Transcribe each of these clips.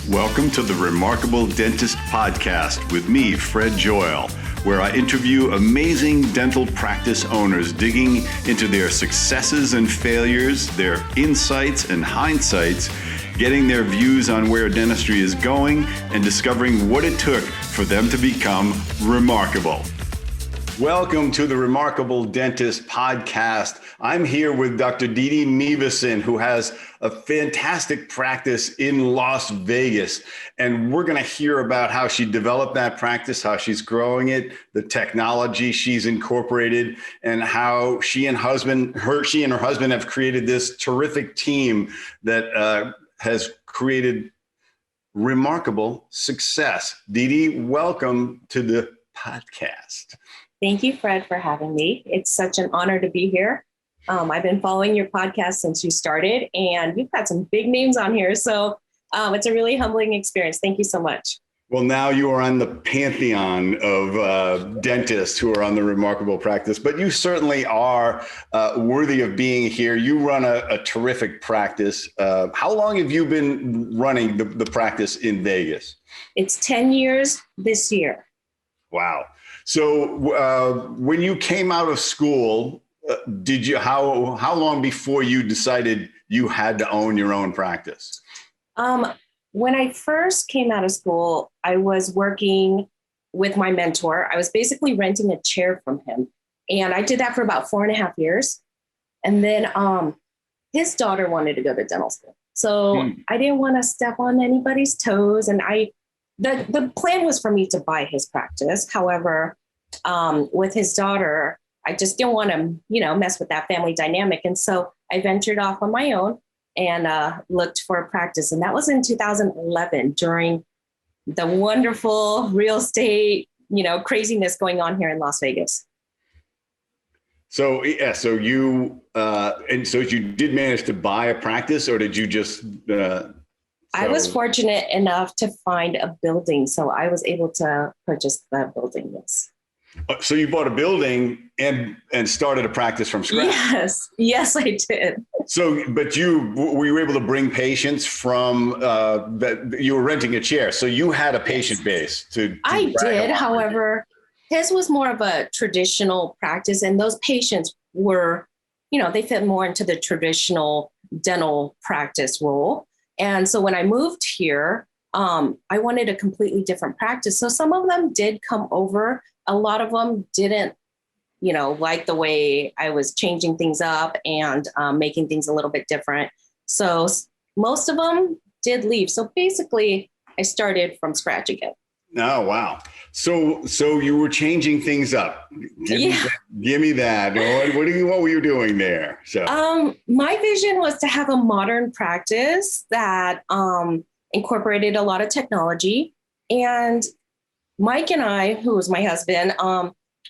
Welcome to the Remarkable Dentist Podcast with me, Fred Joyle, where I interview amazing dental practice owners digging into their successes and failures, their insights and hindsights, getting their views on where dentistry is going, and discovering what it took for them to become remarkable. Welcome to the Remarkable Dentist Podcast. I'm here with Dr. Dee Dee Meevasin, who has a fantastic practice in Las Vegas. And we're going to hear about how she developed that practice, how she's growing it, the technology she's incorporated, and how she and her husband have created this terrific team that has created remarkable success. Dee Dee, welcome to the podcast. Thank you, Fred, for having me. It's such an honor to be here. I've been following your podcast since you started, and you've got some big names on here. So it's a really humbling experience. Thank you so much. Well, now you are on the pantheon of dentists who are on the remarkable practice, but you certainly are worthy of being here. You run a terrific practice. How long have you been running the practice in Vegas? It's 10 years this year. Wow. So when you came out of school, how long before you decided you had to own your own practice? When I first came out of school, I was working with my mentor. I was basically renting a chair from him. And I did that for about 4.5 years. And then his daughter wanted to go to dental school. So I didn't want to step on anybody's toes. And the plan was for me to buy his practice. However, with his daughter, I just didn't want to, mess with that family dynamic. And so I ventured off on my own and looked for a practice. And that was in 2011 during the wonderful real estate, craziness going on here in Las Vegas. So, yeah, so you did manage to buy a practice, or did you just... I was fortunate enough to find a building, so I was able to purchase that building, yes. So you bought a building and started a practice from scratch? Yes, I did. So, but were you able to bring patients from that you were renting a chair? So you had a patient base to I did. However, his was more of a traditional practice, and those patients were, they fit more into the traditional dental practice role. And so when I moved here, I wanted a completely different practice. So some of them did come over. A lot of them didn't, like the way I was changing things up and making things a little bit different. So most of them did leave. So basically, I started from scratch again. Oh, wow. So you were changing things up. Give me that. What were you doing there? So my vision was to have a modern practice that incorporated a lot of technology. And Mike and I, who was my husband,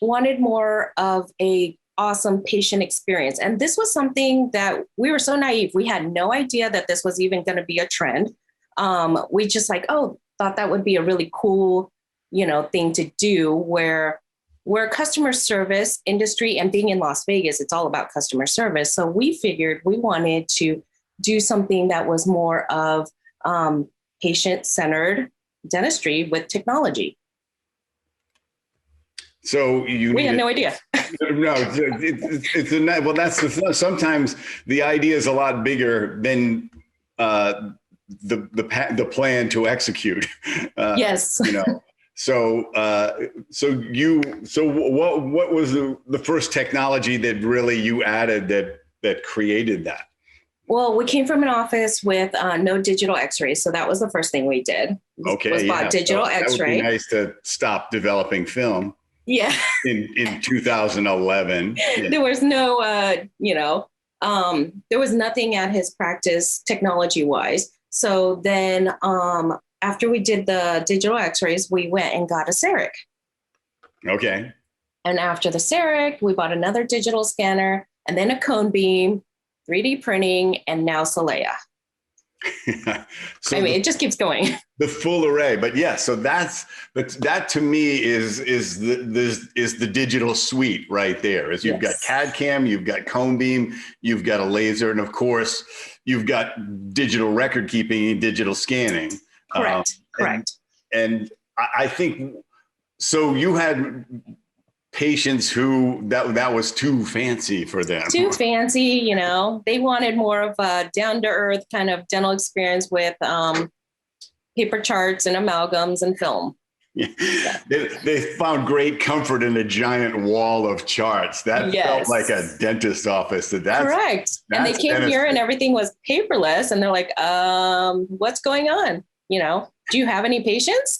wanted more of a awesome patient experience. And this was something that we were so naive. We had no idea that this was even going to be a trend. We just thought that would be a really cool, thing to do where we're a customer service industry, and being in Las Vegas, it's all about customer service. So we figured we wanted to do something that was more of patient-centered dentistry with technology. So we had no idea. No, sometimes the idea is a lot bigger than the plan to execute. Yes. So what was the first technology that really you added that created that? Well, we came from an office with no digital x-rays. So that was the first thing we did. Okay. Bought digital x-ray. That would be nice to stop developing film. Yeah. In 2011. Yeah. There was no, there was nothing at his practice technology wise. So then after we did the digital x-rays, we went and got a CEREC. Okay. And after the CEREC, we bought another digital scanner and then a cone beam, 3D printing, and now Solea. It just keeps going. The full array, but yeah. So that to me is the digital suite right there. You've got CAD CAM, you've got cone beam, you've got a laser, and of course you've got digital record keeping and digital scanning. Correct. And I think, so you had patients who that was too fancy for them. Too fancy, they wanted more of a down to earth kind of dental experience with paper charts and amalgams and film. Yeah. They found great comfort in a giant wall of charts. That felt like a dentist office. Correct. And they came here and everything was paperless. And they're like, what's going on? Do you have any patients?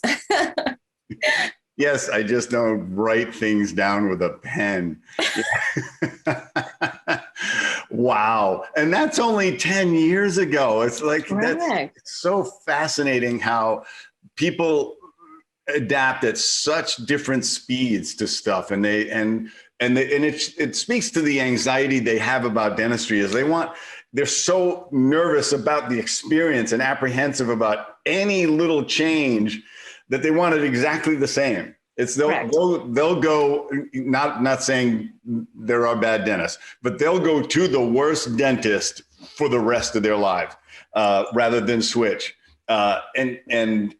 Yes, I just don't write things down with a pen. Wow. And that's only 10 years ago. It's like, that's so fascinating how people adapt at such different speeds to stuff. And it speaks to the anxiety they have about dentistry is they're so nervous about the experience and apprehensive about any little change that they want it exactly the same. They'll go, not saying there are bad dentists, but they'll go to the worst dentist for the rest of their life rather than switch. And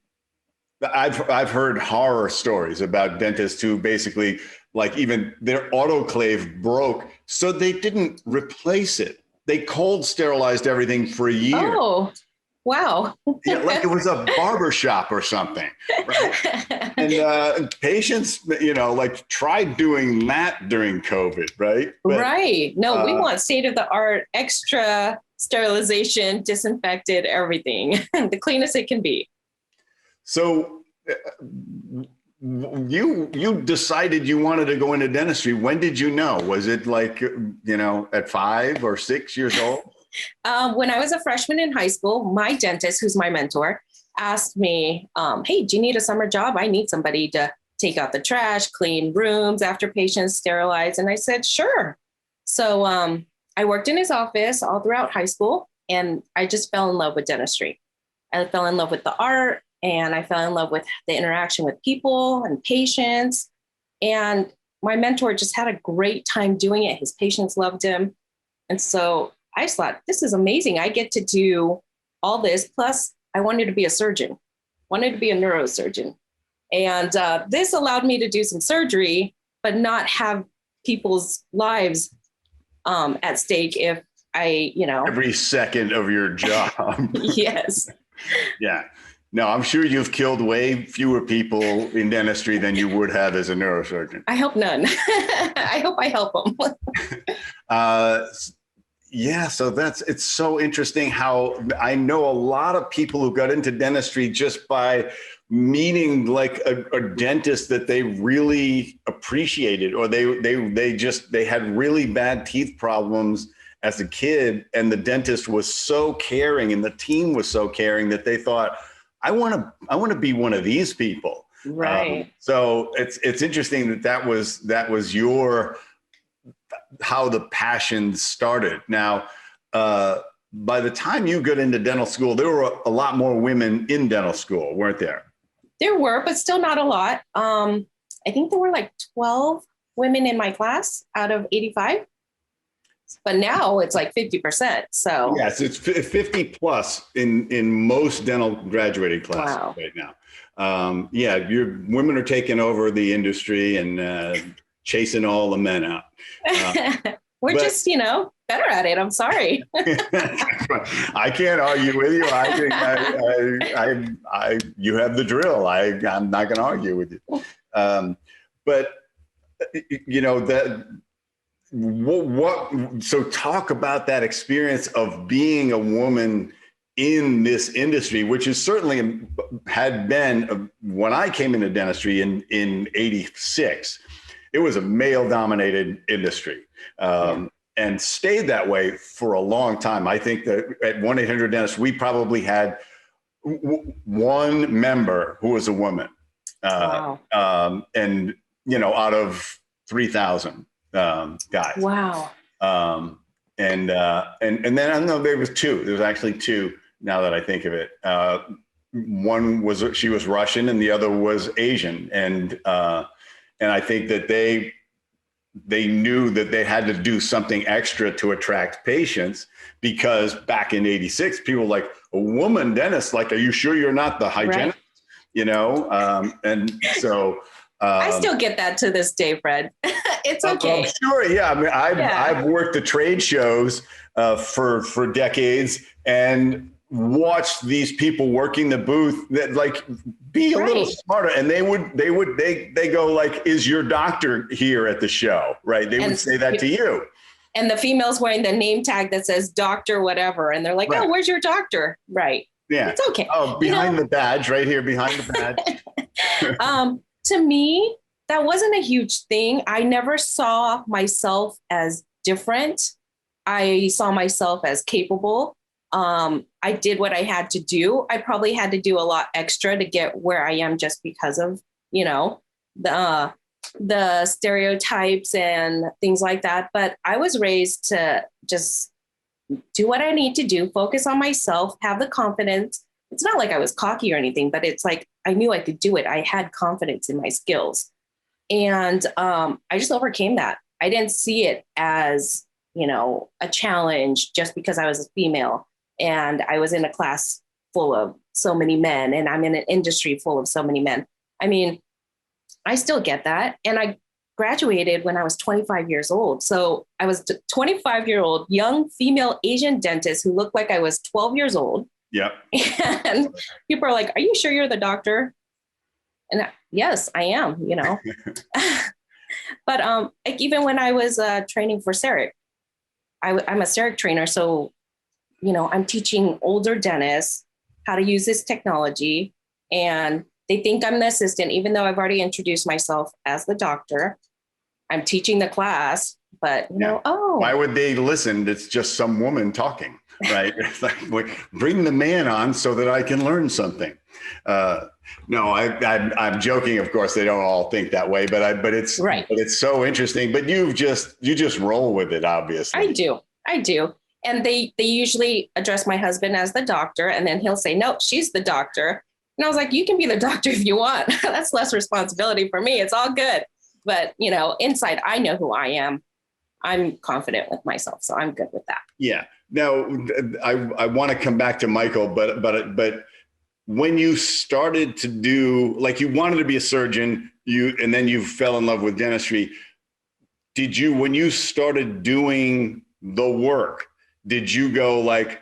I've heard horror stories about dentists who basically, like, even their autoclave broke, so they didn't replace it. They cold sterilized everything for a year. Oh, wow. Yeah, like it was a barber shop or something. Right? And patients, tried doing that during COVID, right? Right. No, we want state of the art, extra sterilization, disinfected, everything, the cleanest it can be. So you decided you wanted to go into dentistry. When did you know? Was it like, at 5 or 6 years old? When I was a freshman in high school, my dentist, who's my mentor, asked me, hey, do you need a summer job? I need somebody to take out the trash, clean rooms after patients, sterilize. And I said, sure. So I worked in his office all throughout high school, and I just fell in love with dentistry. I fell in love with the art, and I fell in love with the interaction with people and patients. And my mentor just had a great time doing it. His patients loved him. And so I just thought, this is amazing. I get to do all this. Plus, I wanted to be a surgeon, wanted to be a neurosurgeon. And this allowed me to do some surgery, but not have people's lives at stake if I, Every second of your job. Yes. Yeah. No, I'm sure you've killed way fewer people in dentistry than you would have as a neurosurgeon. I hope none. I hope I help them. Yeah, so it's so interesting how I know a lot of people who got into dentistry just by meeting like a dentist that they really appreciated, or they had really bad teeth problems as a kid, and the dentist was so caring and the team was so caring that they thought, I want to be one of these people. Right. So it's interesting that was your how the passion started. Now, by the time you got into dental school, there were a lot more women in dental school, weren't there? There were, but still not a lot. I think there were like 12 women in my class out of 85. But now it's like 50%. So yes, it's 50 plus in most dental graduating classes right now. Your women are taking over the industry and chasing all the men out. We're just, better at it. I'm sorry. I can't argue with you. I think you have the drill. I'm not going to argue with you. But so talk about that experience of being a woman in this industry, which is certainly had been when I came into dentistry in 86, it was a male dominated industry. And stayed that way for a long time. I think that at 1-800-DENTIST, we probably had one member who was a woman. Wow. And, out of 3,000 guys. Wow. And then I don't know, there was two. There was actually two now that I think of it. One she was Russian and the other was Asian. And I think that they they knew that they had to do something extra to attract patients, because back in 86, people were like, a woman dentist, like, are you sure you're not the hygienist? Right. You know? And so I still get that to this day, Fred. It's okay. Sure. Yeah. I mean, I've worked the trade shows for decades and watched these people working the booth that like be a little smarter. And they go like, is your doctor here at the show? Right. They would say that to you. And the female's wearing the name tag that says doctor, whatever. And they're like, oh, where's your doctor? Right. Yeah. It's okay. Oh, behind the badge, right here, behind the badge. To me, that wasn't a huge thing. I never saw myself as different. I saw myself as capable. I did what I had to do. I probably had to do a lot extra to get where I am just because of, you know, the stereotypes and things like that. But I was raised to just do what I need to do, focus on myself, have the confidence. It's not like I was cocky or anything, but it's like I knew I could do it. I had confidence in my skills. And I just overcame that. I didn't see it as, you know, a challenge just because I was a female and I was in a class full of so many men and I'm in an industry full of so many men. I mean, I still get that. And I graduated when I was 25 years old. So I was a 25-year-old young female Asian dentist who looked like I was 12 years old. Yeah. And people are like, are you sure you're the doctor? And yes, I am, you know. But like even when I was training for CEREC, I'm a CEREC trainer. So, you know, I'm teaching older dentists how to use this technology. And they think I'm the assistant, even though I've already introduced myself as the doctor. I'm teaching the class, but you know, why would they listen? It's just some woman talking, right? It's like, bring the man on so that I can learn something. No, I'm joking. Of course, they don't all think that way, but it's right. But it's so interesting. But you just roll with it, obviously. I do. And they usually address my husband as the doctor, and then he'll say, "No, she's the doctor." And I was like, "You can be the doctor if you want. That's less responsibility for me. It's all good." But you know, inside, I know who I am. I'm confident with myself, so I'm good with that. Yeah. Now, I want to come back to Michael, but when you started to do, like, you wanted to be a surgeon, and then you fell in love with dentistry. Did you, when you started doing the work, did you go like,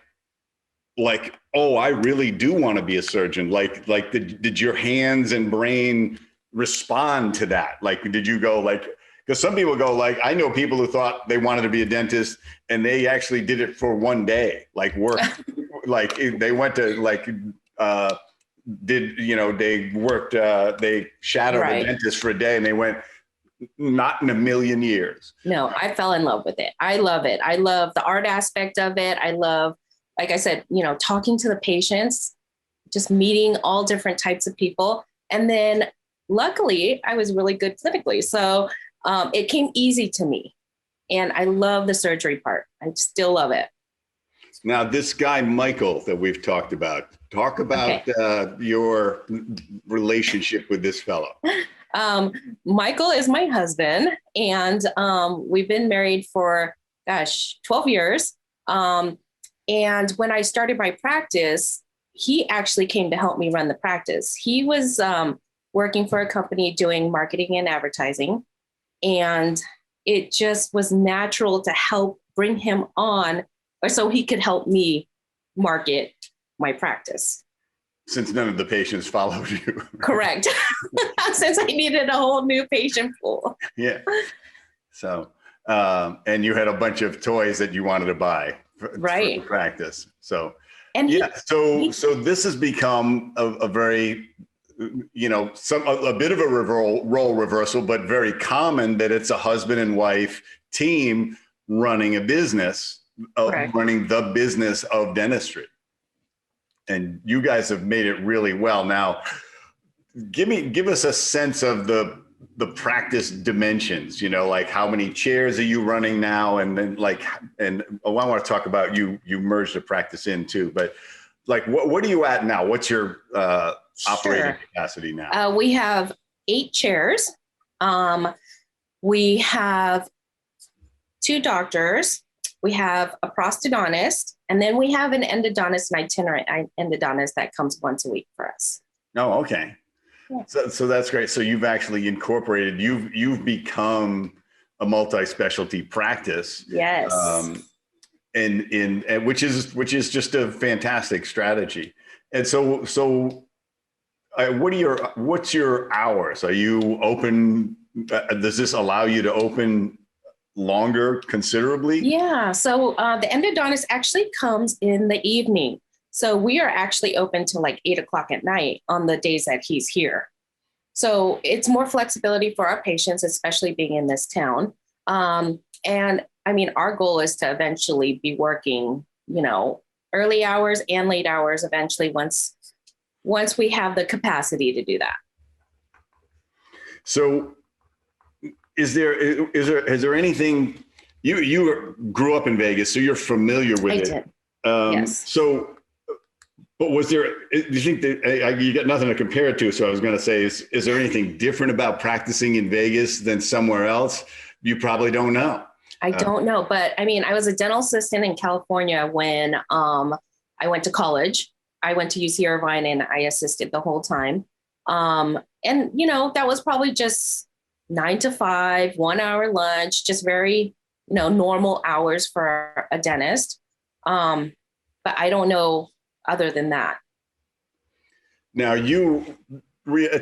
oh, I really do want to be a surgeon? Like did your hands and brain respond to that? Like, did you go like, because some people go like, I know people who thought they wanted to be a dentist and they actually did it for one day, like work, like they went to like, they worked, they shadowed a dentist for a day and they went, not in a million years. No, I fell in love with it. I love it. I love the art aspect of it. I love, like I said, you know, talking to the patients, just meeting all different types of people. And then luckily I was really good clinically. So it came easy to me. And I love the surgery part. I still love it. Now, this guy, Michael, that we've talked about, talk about your relationship with this fellow. Michael is my husband, and we've been married for, 12 years. And when I started my practice, he actually came to help me run the practice. He was working for a company doing marketing and advertising, and it just was natural to help bring him on, or so he could help me market my practice. Since none of the patients followed you. Correct. Since I needed a whole new patient pool. Yeah. So, and you had a bunch of toys that you wanted to buy for the practice. So, and so this has become a very, you know, a bit of a role reversal, but very common that it's a husband and wife team running a business, running the business of dentistry. And you guys have made it really well. Now, give us a sense of the practice dimensions, you know, like how many chairs are you running now? And then I want to talk about you merged the practice in too, but like, what are you at now? What's your operating capacity now? We have 8 chairs. We have 2 doctors. We have a prosthodontist, and then we have an endodontist, an itinerant endodontist that comes once a week for us. Oh, okay. Yeah. So that's great. So you've actually incorporated, you've become a multi-specialty practice. Yes. And which is just a fantastic strategy. And so what's your hours? Are you open? Does this allow you to open longer considerably? Yeah. So the endodontist actually comes in the evening. So we are actually open till like 8 o'clock at night on the days that he's here. So it's more flexibility for our patients, especially being in this town. And I mean, our goal is to eventually be working, early hours and late hours eventually once we have the capacity to do that. So is there anything, you grew up in Vegas, so you're familiar with it. I did. Yes. So, but do you think that you got nothing to compare it to? So I was going to say, is there anything different about practicing in Vegas than somewhere else? You probably don't know. I don't know, but I mean, I was a dental assistant in California when I went to college. I went to UC Irvine and I assisted the whole time. And that was probably just 9 to 5, 1 hour lunch, just very, normal hours for a dentist. But I don't know other than that. Now at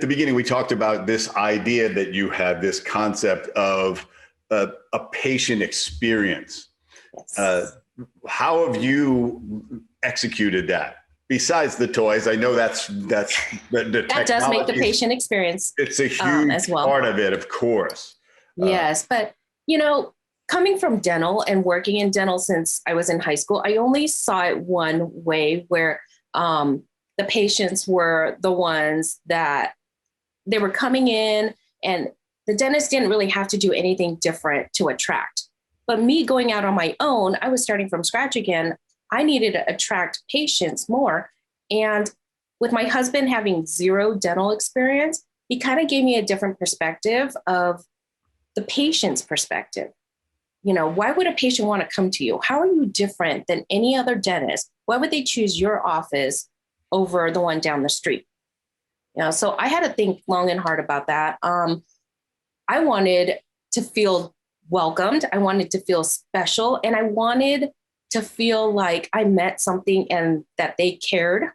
the beginning, we talked about this idea that you had this concept of a patient experience. Yes. How have you executed that? Besides the toys, I know that does make the patient experience. It's a huge as well. part of it, of course. Yes, but coming from dental and working in dental since I was in high school, I only saw it one way where the patients were the ones that they were coming in and the dentist didn't really have to do anything different to attract. But me going out on my own, I was starting from scratch again. I needed to attract patients more. And with my husband having 0 dental experience, he kind of gave me a different perspective of the patient's perspective. Why would a patient want to come to you? How are you different than any other dentist? Why would they choose your office over the one down the street? So I had to think long and hard about that. I wanted to feel welcomed. I wanted to feel special. And I wanted to feel like I meant something and that they cared.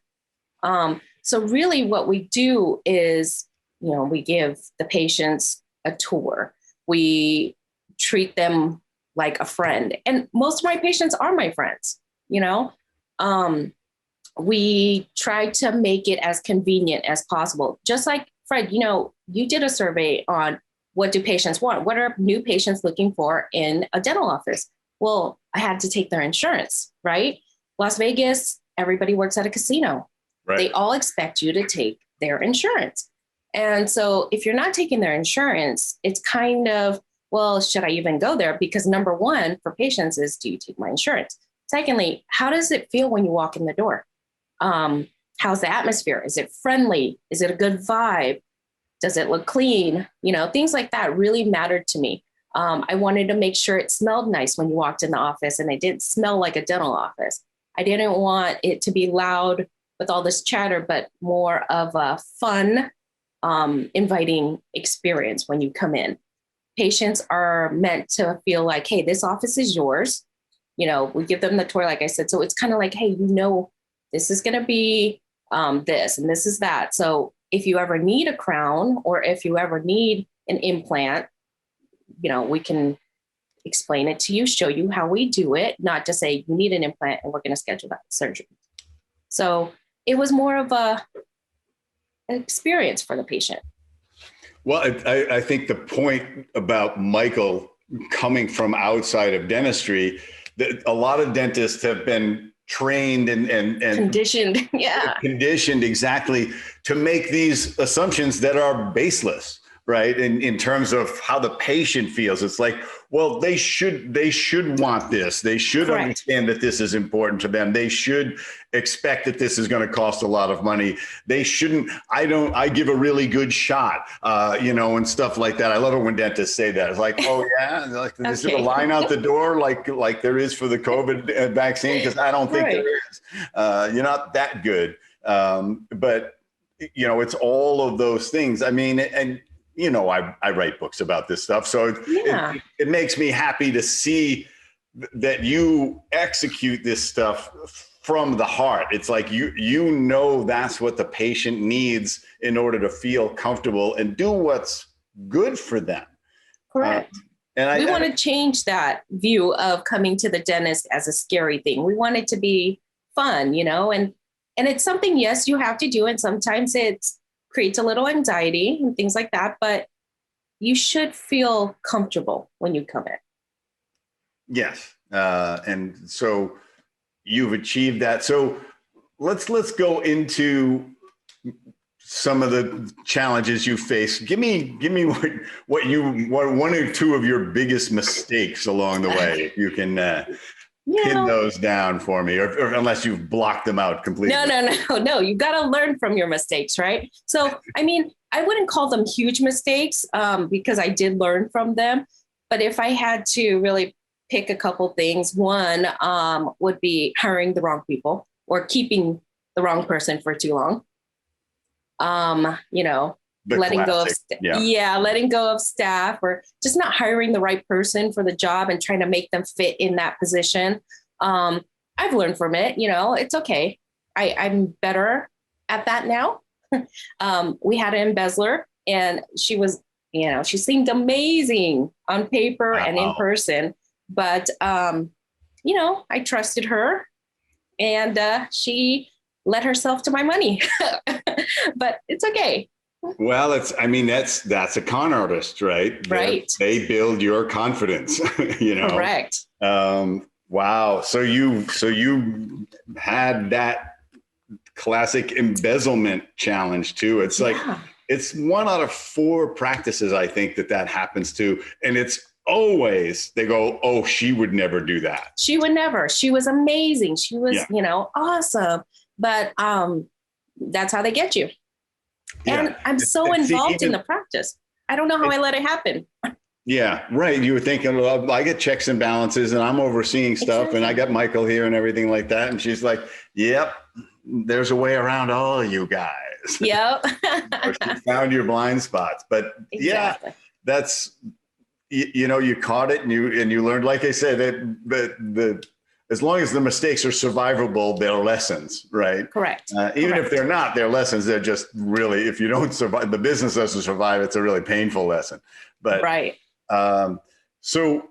So really what we do is, we give the patients a tour. We treat them like a friend. And most of my patients are my friends, we try to make it as convenient as possible. Just like Fred, you did a survey on what do patients want? What are new patients looking for in a dental office? Well, I had to take their insurance, right? Las Vegas, everybody works at a casino. Right. They all expect you to take their insurance. And so if you're not taking their insurance, it's kind of, well, should I even go there? Because number one for patients is, do you take my insurance? Secondly, how does it feel when you walk in the door? How's the atmosphere? Is it friendly? Is it a good vibe? Does it look clean? Things like that really mattered to me. I wanted to make sure it smelled nice when you walked in the office and it didn't smell like a dental office. I didn't want it to be loud with all this chatter, but more of a fun, inviting experience when you come in. Patients are meant to feel like, hey, this office is yours. We give them the tour, like I said. So it's kind of like, hey, this is going to be this and this is that. So if you ever need a crown or if you ever need an implant, we can explain it to you, show you how we do it, not just say you need an implant and we're going to schedule that surgery. So it was more of an experience for the patient. Well, I think the point about Michael coming from outside of dentistry, that a lot of dentists have been trained and conditioned, conditioned exactly to make these assumptions that are baseless. right? In terms of how the patient feels. It's like, well, they should want this. They should Correct. understand that this is important to them. They should expect that this is going to cost a lot of money. They shouldn't, I give a really good shot, and stuff like that. I love it when dentists say that. It's like, oh yeah, like is there a line out the door like there is for the COVID vaccine? Because I don't think there is. You're not that good. But it's all of those things. I mean, and I write books about this stuff. So it makes me happy to see that you execute this stuff from the heart. It's like, that's what the patient needs in order to feel comfortable and do what's good for them. Correct. And we want to change that view of coming to the dentist as a scary thing. We want it to be fun, and it's something, yes, you have to do. And sometimes it creates a little anxiety and things like that, but you should feel comfortable when you come in. Yes. And so you've achieved that. So let's go into some of the challenges you face. Give me what one or two of your biggest mistakes along the way, if you can pin those down for me, or unless you've blocked them out completely. No. You got to learn from your mistakes, right? So, I mean, I wouldn't call them huge mistakes because I did learn from them. But if I had to really pick a couple things, one would be hiring the wrong people or keeping the wrong person for too long. Letting go of staff, or just not hiring the right person for the job and trying to make them fit in that position. I've learned from it. It's okay. I'm better at that now. We had an embezzler, and she was, she seemed amazing on paper and in person, but I trusted her, and she led herself to my money. But it's okay. Well, that's a con artist, right? Right. They build your confidence, Correct. Wow. So you had that classic embezzlement challenge too. It's like, it's 1 out of 4 practices, I think, that happens to. And it's always, they go, oh, she would never do that. She would never. She was amazing. She was, awesome. But that's how they get you. And I'm so involved in the practice. I don't know how I let it happen. Yeah, right. You were thinking, well, I get checks and balances and I'm overseeing stuff. Exactly. And I got Michael here and everything like that. And she's like, yep, there's a way around all of you guys. Yep. She found your blind spots. But exactly. That's, you caught it and you learned, like I said, that as long as the mistakes are survivable, they're lessons, right? Correct. Even if they're not, they're lessons. They're just really, if you don't survive, the business doesn't survive, it's a really painful lesson. But right. So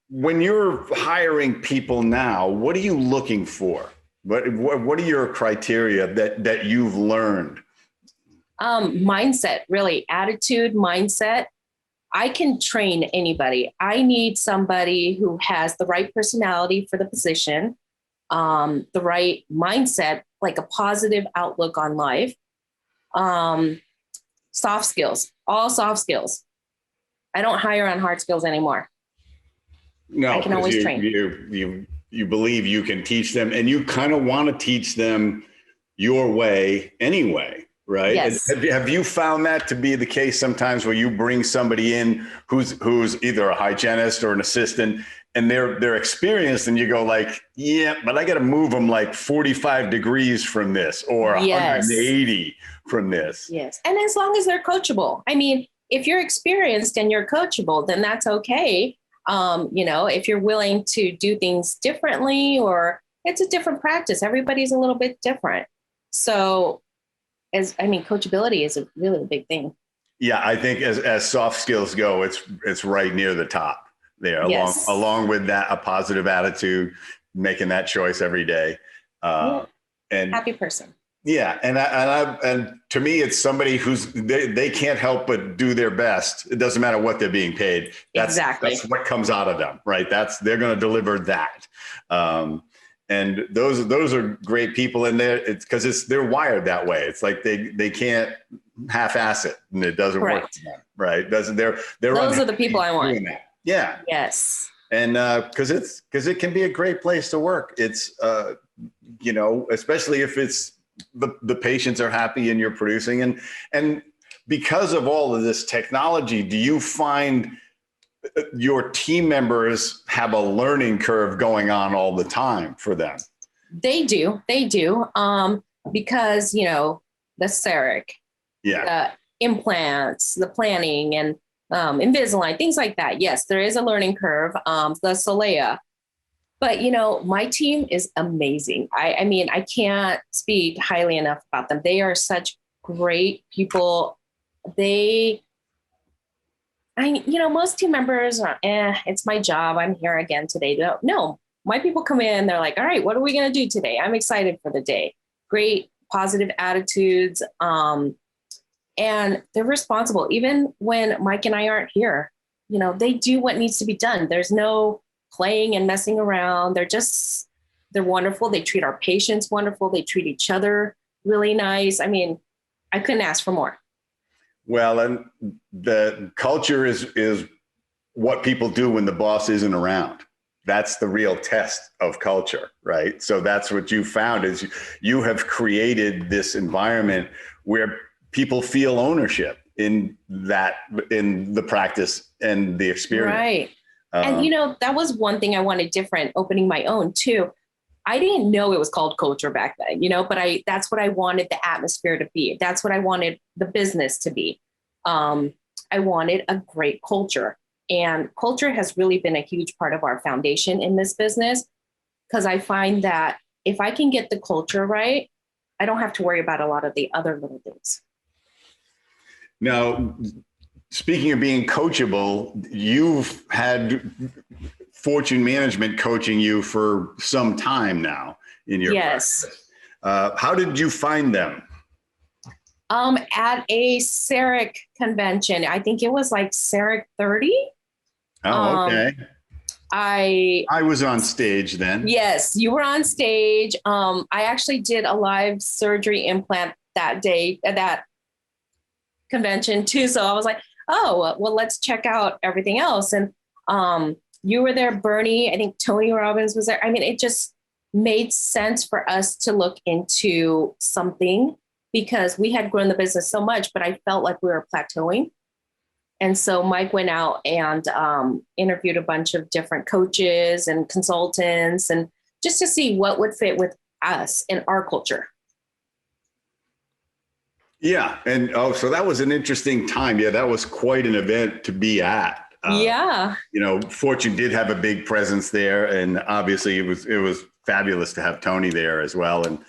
when you're hiring people now, what are you looking for? What are your criteria that you've learned? Mindset, really, attitude, mindset. I can train anybody. I need somebody who has the right personality for the position, the right mindset, like a positive outlook on life, soft skills, all soft skills. I don't hire on hard skills anymore. No, I can always train. You believe you can teach them, and you kind of want to teach them your way anyway. Right. Yes. Have you found that to be the case sometimes where you bring somebody in who's either a hygienist or an assistant and they're experienced and you go like, yeah, but I got to move them like 45 degrees from this or 180 from this. Yes. And as long as they're coachable. I mean, if you're experienced and you're coachable, then that's okay. If you're willing to do things differently or it's a different practice, everybody's a little bit different. So coachability is a really big thing. Yeah, I think as soft skills go, it's right near the top there, yes. along with that, a positive attitude, making that choice every day. And happy person. Yeah. And to me, it's somebody they can't help but do their best. It doesn't matter what they're being paid. That's what comes out of them, right? They're going to deliver that. And those are great people in there. It's because they're wired that way. It's like they can't half-ass it, and it doesn't work for them, right? They're those are the people I want. That. Yeah. Yes. And because it can be a great place to work. It's especially if it's the patients are happy and you're producing, and because of all of this technology, do you find your team members have a learning curve going on all the time for them? They do. Because, the CEREC, the implants, the planning, and Invisalign, things like that. Yes, there is a learning curve, the Solea. But, my team is amazing. I mean, I can't speak highly enough about them. They are such great people. Most team members are, it's my job. I'm here again today. No, my people come in, they're like, all right, what are we going to do today? I'm excited for the day. Great, positive attitudes. And they're responsible. Even when Mike and I aren't here, they do what needs to be done. There's no playing and messing around. They're wonderful. They treat our patients wonderful. They treat each other really nice. I mean, I couldn't ask for more. Well, and the culture is what people do when the boss isn't around. That's the real test of culture, right? So that's what you found is you have created this environment where people feel ownership in the practice and the experience. Right. And, that was one thing I wanted different opening my own too. I didn't know it was called culture back then, but that's what I wanted the atmosphere to be. That's what I wanted the business to be. I wanted a great culture, and culture has really been a huge part of our foundation in this business. Because I find that if I can get the culture right, I don't have to worry about a lot of the other little things. Now, speaking of being coachable, you've had Fortune Management coaching you for some time now in your practice. How did you find them? At a CEREC convention. I think it was like CEREC 30. Oh, okay. I was on stage then. Yes, you were on stage. I actually did a live surgery implant that day at that convention too. So I was like, oh, well, let's check out everything else. And you were there, Bernie. I think Tony Robbins was there. I mean, it just made sense for us to look into something because we had grown the business so much, but I felt like we were plateauing. And so Mike went out and interviewed a bunch of different coaches and consultants, and just to see what would fit with us and our culture. Yeah. And so that was an interesting time. Yeah, that was quite an event to be at. Fortune did have a big presence there, and obviously it was fabulous to have Tony there as well. And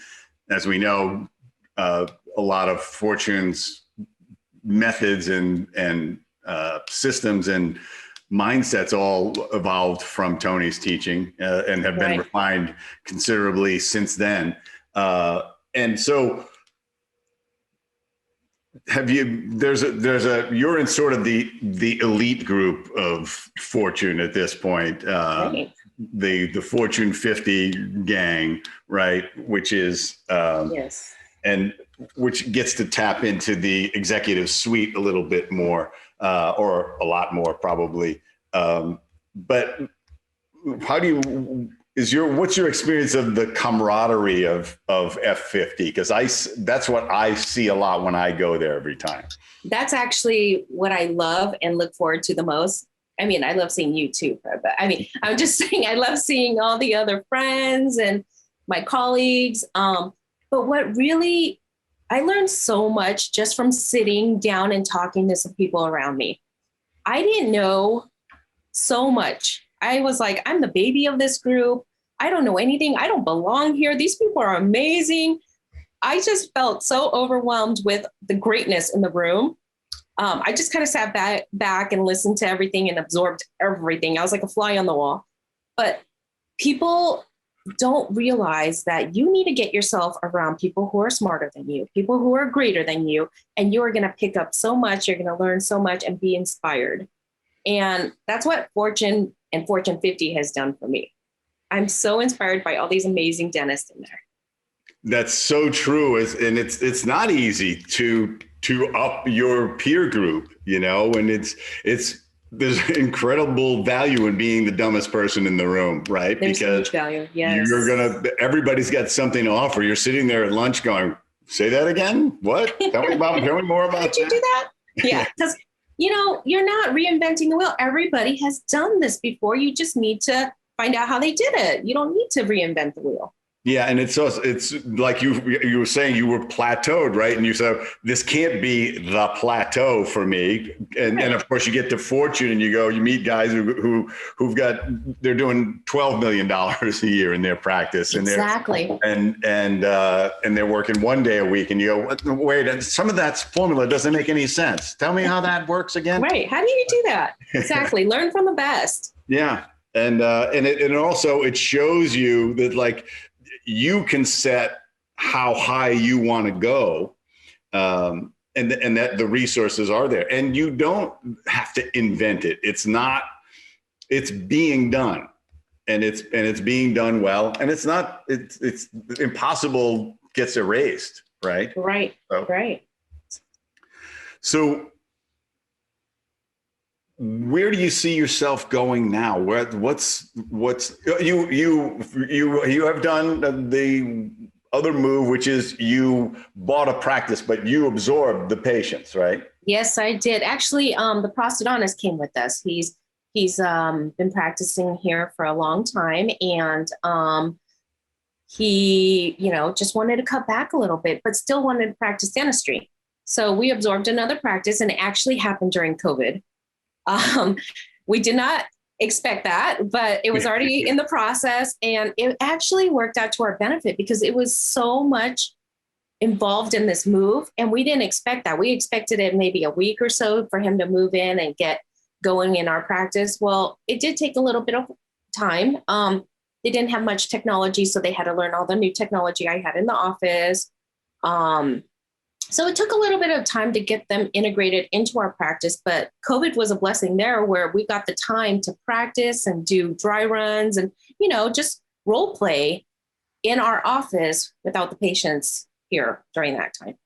as we know, a lot of Fortune's methods and systems and mindsets all evolved from Tony's teaching and have been refined considerably since then. And so you're in sort of the elite group of Fortune at this point, the Fortune 50 gang, right? Which is, yes. And which gets to tap into the executive suite a little bit more, or a lot more probably. But what's your experience of the camaraderie of F50? Because that's what I see a lot when I go there every time. That's actually what I love and look forward to the most. I mean, I love seeing you too, Fred, but I mean, I'm just saying I love seeing all the other friends and my colleagues. But what really, I learned so much just from sitting down and talking to some people around me. I didn't know so much. I was like, I'm the baby of this group. I don't know anything. I don't belong here. These people are amazing. I just felt so overwhelmed with the greatness in the room. I just kind of sat back and listened to everything and absorbed everything. I was like a fly on the wall. But people don't realize that you need to get yourself around people who are smarter than you, people who are greater than you, and you are going to pick up so much. You're going to learn so much and be inspired. And that's what Fortune and Fortune 50 has done for me. I'm so inspired by all these amazing dentists in there. That's so true. And it's not easy to up your peer group, and there's incredible value in being the dumbest person in the room, right? There's because huge value. Yes. Everybody's got something to offer. You're sitting there at lunch going, say that again? What? Tell me more about that. Did you do that? Yeah. Because, you're not reinventing the wheel. Everybody has done this before. You just need to find out how they did it. You don't need to reinvent the wheel. Yeah. And it's like you were saying, you were plateaued, right? And you said, this can't be the plateau for me. And of course you get to Fortune and you meet guys they're doing $12 million a year in their practice. Exactly. And they're working 1 day a week and you go, wait, some of that formula doesn't make any sense. Tell me how that works again. Right. How do you do that? Exactly. Learn from the best. Yeah. And it also, it shows you that like, you can set how high you want to go, and that the resources are there, and you don't have to invent it. It's being done, and it's being done well, and it's impossible gets erased, right? Right. Right. So where do you see yourself going now? What's you have done the other move, which is you bought a practice, but you absorbed the patients, right? Yes, I did. Actually, the prosthodontist came with us. He's been practicing here for a long time, and he just wanted to cut back a little bit, but still wanted to practice dentistry. So we absorbed another practice, and it actually happened during COVID. We did not expect that, but it was already in the process, and it actually worked out to our benefit because it was so much involved in this move, and we didn't expect that. We expected it maybe a week or so for him to move in and get going in our practice. Well, it did take a little bit of time. They didn't have much technology, so they had to learn all the new technology I had in the office. So it took a little bit of time to get them integrated into our practice, but COVID was a blessing there where we got the time to practice and do dry runs and, just role play in our office without the patients here during that time.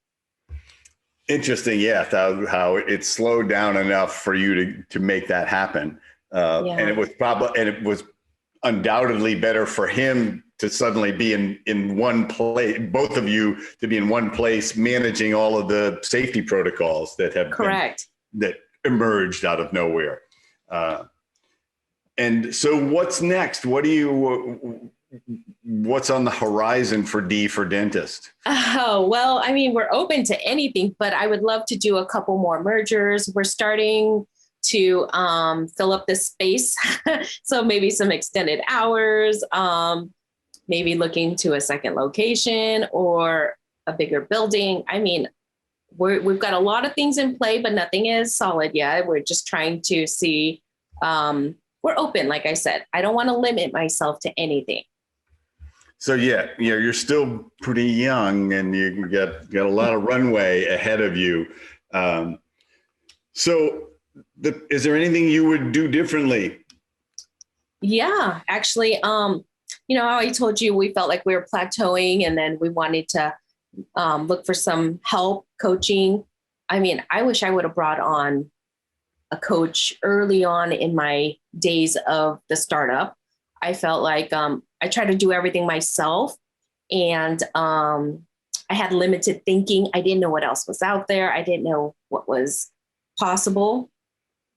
Interesting. Yeah. How it slowed down enough for you to make that happen. And it was undoubtedly better for him to suddenly be in one place, both of you to be in one place, managing all of the safety protocols that have that emerged out of nowhere. And so what's next? What's on the horizon for Dee for Dentist? Oh, well, I mean, we're open to anything, but I would love to do a couple more mergers. We're starting to fill up this space. So maybe some extended hours, maybe looking to a second location or a bigger building. I mean, we've got a lot of things in play, but nothing is solid yet. We're just trying to see, we're open. Like I said, I don't want to limit myself to anything. So you're still pretty young and you got a lot of runway ahead of you. So is there anything you would do differently? Yeah, actually, how I told you, we felt like we were plateauing and then we wanted to look for some help coaching. I mean, I wish I would have brought on a coach early on in my days of the startup. I felt like I tried to do everything myself and I had limited thinking. I didn't know what else was out there. I didn't know what was possible.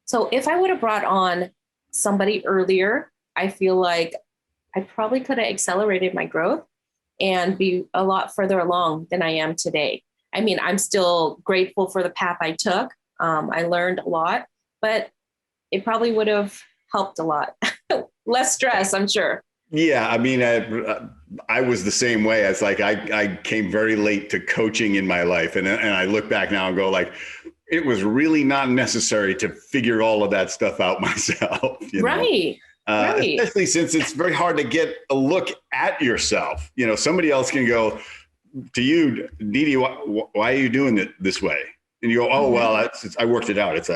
So if I would have brought on somebody earlier, I feel like I probably could have accelerated my growth and be a lot further along than I am today. I mean, I'm still grateful for the path I took. I learned a lot, but it probably would have helped a lot. Less stress, I'm sure. Yeah, I mean, I was the same way. It's like I came very late to coaching in my life. And I look back now and go like, it was really not necessary to figure all of that stuff out myself. Right. Right. Especially since it's very hard to get a look at yourself. Somebody else can go to you, Dee Dee, why are you doing it this way? And you go, oh, well, I worked it out. It's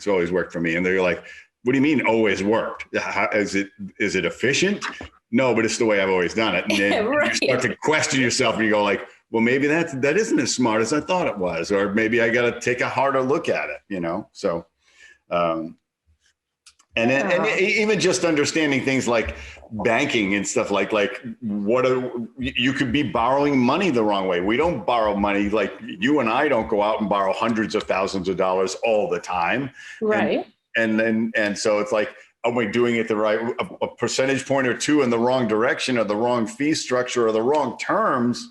always worked for me. And they're like, what do you mean always worked? Is it efficient? no, but it's the way I've always done it. And then Right. you start to question yourself and you go like, well, maybe that isn't as smart as I thought it was, or maybe I got to take a harder look at it, you know? So, and even just understanding things like banking and stuff like you could be borrowing money the wrong way. We don't borrow money. Like you and I don't go out and borrow hundreds of thousands of dollars all the time. Right. And so it's like, are we doing it the right, a percentage point or two in the wrong direction or the wrong fee structure or the wrong terms?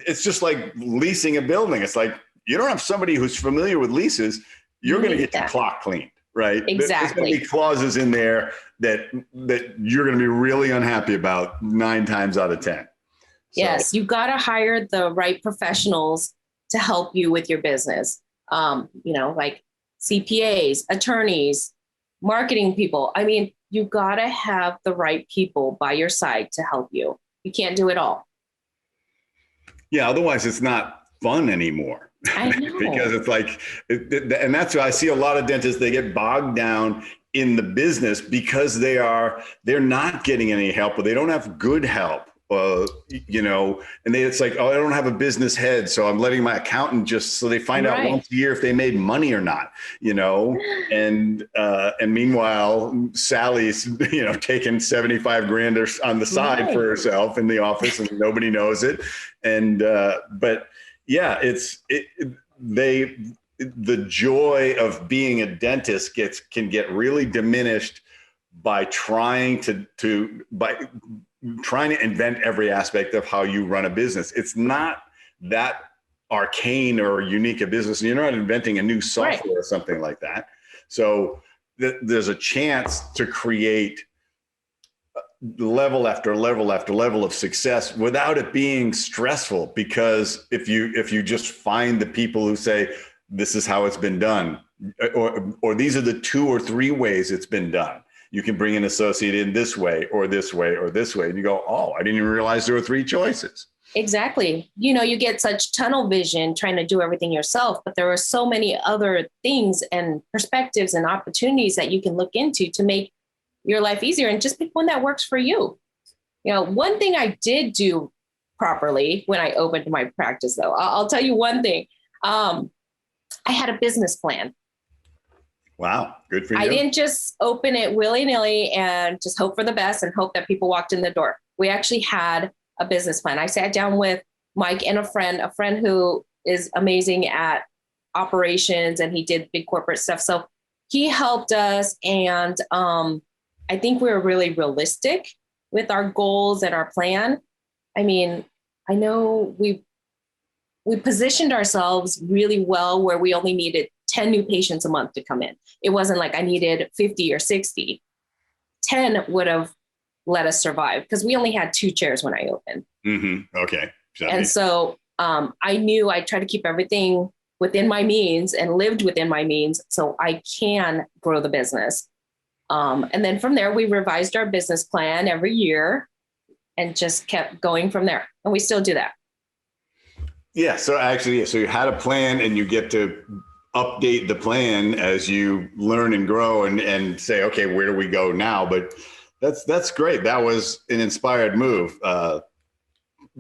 It's just like leasing a building. It's like, you don't have somebody who's familiar with leases, you're going to get your clock cleaned, right? Exactly. There's going to be clauses in there that you're going to be really unhappy about 9 times out of 10. So. Yes, you got to hire the right professionals to help you with your business. Like CPAs, attorneys, marketing people. I mean, you got to have the right people by your side to help you. You can't do it all. Yeah, otherwise it's not fun anymore. I know. Because it's like, and that's why I see a lot of dentists, they get bogged down in the business because they're not getting any help, or they don't have good help. And it's like, oh, I don't have a business head, so I'm letting my accountant so they find out once a year if they made money or not, and meanwhile, Sally's, taking 75 grand on the side for herself in the office and nobody knows it. And, but yeah, the joy of being a dentist can get really diminished by trying to invent every aspect of how you run a business. It's not that arcane or unique a business. You're not inventing a new software or something like that. So there's a chance to create level after level after level of success without it being stressful. Because if you just find the people who say, this is how it's been done, or these are the 2 or 3 ways it's been done. You can bring an associate in this way or this way or this way. And you go, oh, I didn't even realize there were 3 choices. Exactly. You get such tunnel vision trying to do everything yourself, but there are so many other things and perspectives and opportunities that you can look into to make your life easier, and just pick one that works for you. One thing I did do properly when I opened my practice, though, I'll tell you one thing. I had a business plan. Wow. Good for you. I didn't just open it willy-nilly and just hope for the best and hope that people walked in the door. We actually had a business plan. I sat down with Mike and a friend who is amazing at operations, and he did big corporate stuff. So he helped us. And I think we were really realistic with our goals and our plan. I mean, I know we positioned ourselves really well where we only needed 10 new patients a month to come in. It wasn't like I needed 50 or 60. 10 would have let us survive because we only had 2 chairs when I opened. Mm-hmm. Okay. So I knew I tried to keep everything within my means and lived within my means so I can grow the business. And then from there, we revised our business plan every year and just kept going from there. And we still do that. Yeah. So you had a plan, and you get to update the plan as you learn and grow and say, okay, where do we go now? But that's great. That was an inspired move,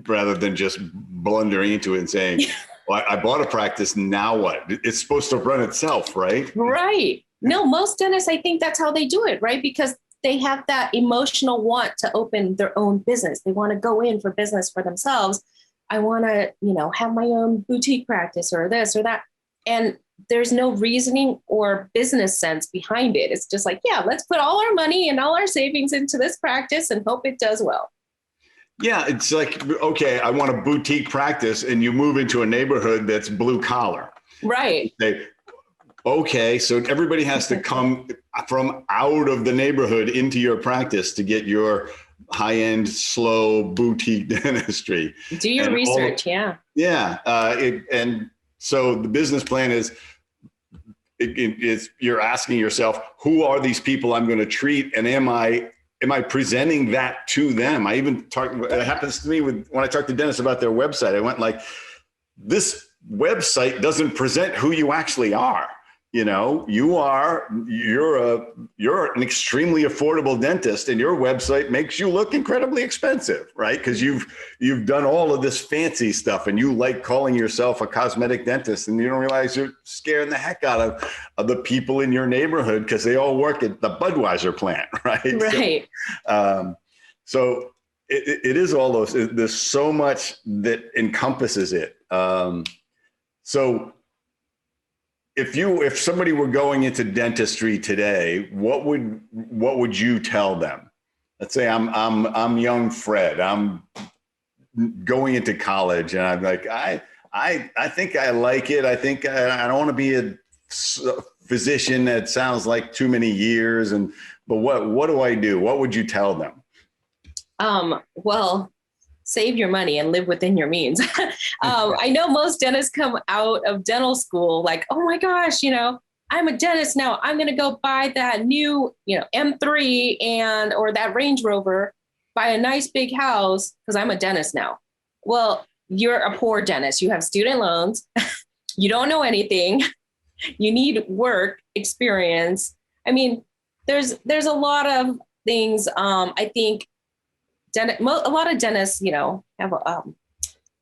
rather than just blundering into it and saying, well, I bought a practice. Now what? It's supposed to run itself, right? Right. No, most dentists, I think that's how they do it, right? Because they have that emotional want to open their own business. They want to go in for business for themselves. I want to, have my own boutique practice or this or that. And there's no reasoning or business sense behind it. It's just like, yeah, let's put all our money and all our savings into this practice and hope it does well. Yeah. It's like, okay, I want a boutique practice, and you move into a neighborhood that's blue collar. Right. Okay, so everybody has to come from out of the neighborhood into your practice to get your high-end, slow boutique dentistry. Do your research, yeah. Yeah, and so the business plan is you're asking yourself, who are these people I'm going to treat, and am I presenting that to them? I even it happens to me when I talk to dentists about their website. I went like, this website doesn't present who you actually are. you're an extremely affordable dentist, and your website makes you look incredibly expensive, right? Because you've done all of this fancy stuff, and you like calling yourself a cosmetic dentist, and you don't realize you're scaring the heck out of the people in your neighborhood because they all work at the Budweiser plant, right? Right. So it is all those. There's so much that encompasses it. So if somebody were going into dentistry today, what would you tell them? Let's say I'm young Fred. I'm going into college, and I'm like, I think I like it. I think I don't want to be a physician that sounds like too many years. But what do I do? What would you tell them? Well, save your money and live within your means. I know most dentists come out of dental school like, oh my gosh, I'm a dentist now. I'm going to go buy that new, M3 or that Range Rover, buy a nice big house because I'm a dentist now. Well, you're a poor dentist. You have student loans. You don't know anything. You need work experience. I mean, there's a lot of things. I think a lot of dentists, have I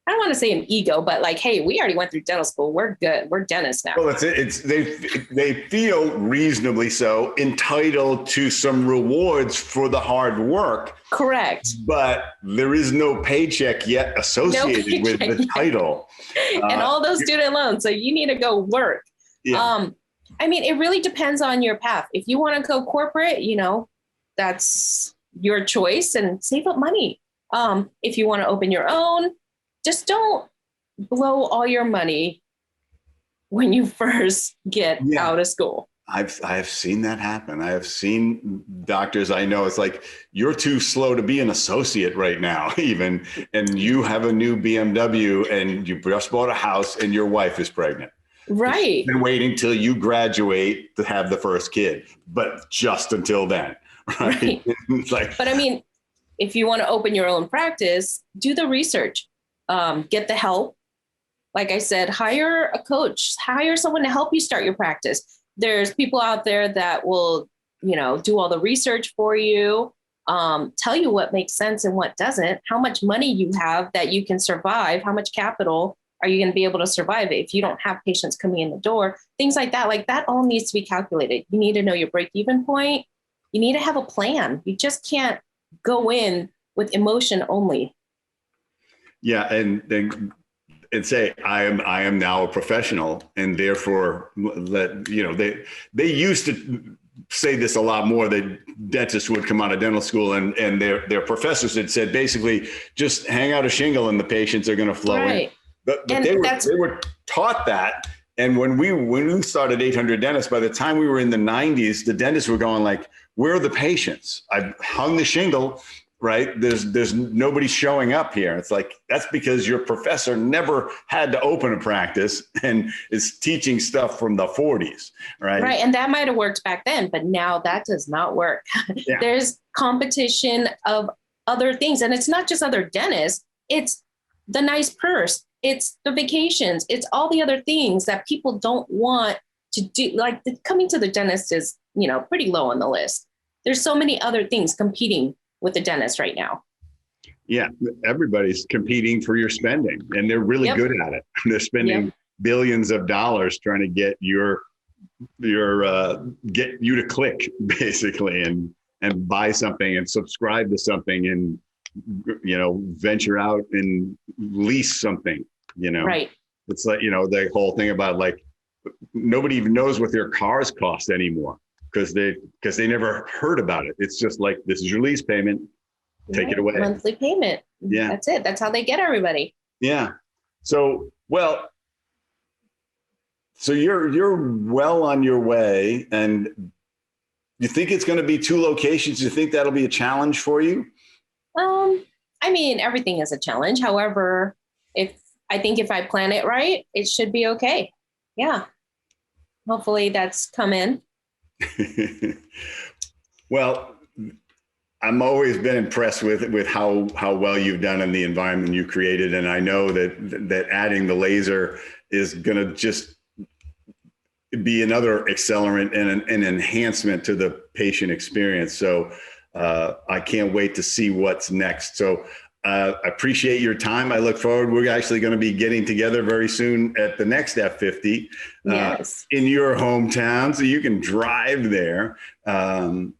don't want to say an ego, but like, hey, we already went through dental school. We're good. We're dentists now. Well, that's it. They feel reasonably so entitled to some rewards for the hard work. Correct. But there is no paycheck yet associated with the title. And all those student loans. So you need to go work. Yeah. I mean, it really depends on your path. If you want to go corporate, that's your choice, and save up money. If you want to open your own, just don't blow all your money when you first get out of school. I've seen that happen. I have seen doctors I know. It's like, you're too slow to be an associate right now, even, and you have a new BMW and you just bought a house and your wife is pregnant. Right. She's been waiting till you graduate to have the first kid, but just until then. Right. It's like, but I mean, if you want to open your own practice, do the research, get the help. Like I said, hire a coach, hire someone to help you start your practice. There's people out there that will, do all the research for you, tell you what makes sense and what doesn't, how much money you have that you can survive, how much capital are you going to be able to survive if you don't have patients coming in the door, things like that. Like, that all needs to be calculated. You need to know your break-even point. You need to have a plan. You just can't go in with emotion only. Yeah. And say, I am now a professional, and therefore they used to say this a lot more, that dentists would come out of dental school and their professors had said, basically, just hang out a shingle and the patients are going to flow in. But they were taught that. And when we started 800 Dentists, by the time we were in the 90s, the dentists were going like, where are the patients? I've hung the shingle, right? There's nobody showing up here. It's like, that's because your professor never had to open a practice and is teaching stuff from the 40s, right? Right. And that might have worked back then, but now that does not work. Yeah. There's competition of other things. And it's not just other dentists. It's the nice purse. It's the vacations. It's all the other things that people don't want to do. Like, coming to the dentist is, pretty low on the list. There's so many other things competing with the dentist right now. Yeah. Everybody's competing for your spending, and they're really good at it. They're spending billions of dollars trying to get get you to click, basically, and buy something and subscribe to something and, venture out and lease something, Right. It's like, the whole thing about, like, nobody even knows what their cars cost anymore because they never heard about it. It's just like, this is your lease payment, take it away. Monthly payment. Yeah. That's it. That's how they get everybody. Yeah. So you're well on your way, and you think it's going to be 2 locations. You think that'll be a challenge for you? I mean, everything is a challenge. However, if I plan it right, it should be okay. Yeah. Hopefully that's come in. Well, I'm always been impressed with how well you've done in the environment you created. And I know that adding the laser is going to just be another accelerant and an enhancement to the patient experience. So I can't wait to see what's next. So I appreciate your time. I look forward. We're actually going to be getting together very soon at the next F50 Yes. in your hometown, so you can drive there. But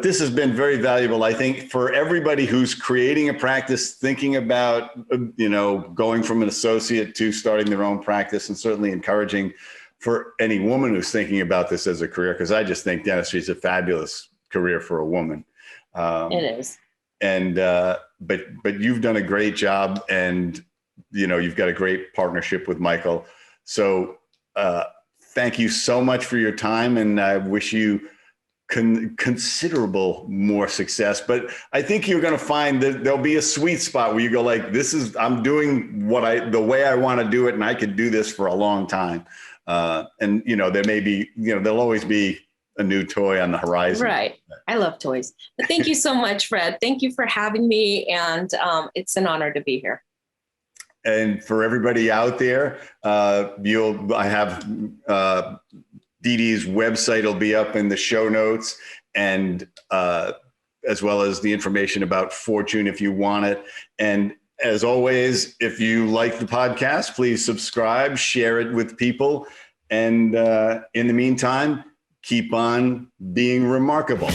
this has been very valuable, I think, for everybody who's creating a practice, thinking about, going from an associate to starting their own practice, and certainly encouraging for any woman who's thinking about this as a career, because I just think dentistry is a fabulous career for a woman. It is. And but you've done a great job, and you've got a great partnership with Michael. So thank you so much for your time, and I wish you considerable more success. But I think you're going to find that there'll be a sweet spot where you go like, I'm doing the way I want to do it, and I could do this for a long time. And there may be, there'll always be a new toy on the horizon. Right. I love toys. But thank you so much, Fred. Thank you for having me. And it's an honor to be here. And for everybody out there, I have Dee Dee's website will be up in the show notes, and as well as the information about Fortune if you want it. And as always, if you like the podcast, please subscribe, share it with people. And in the meantime, keep on being remarkable.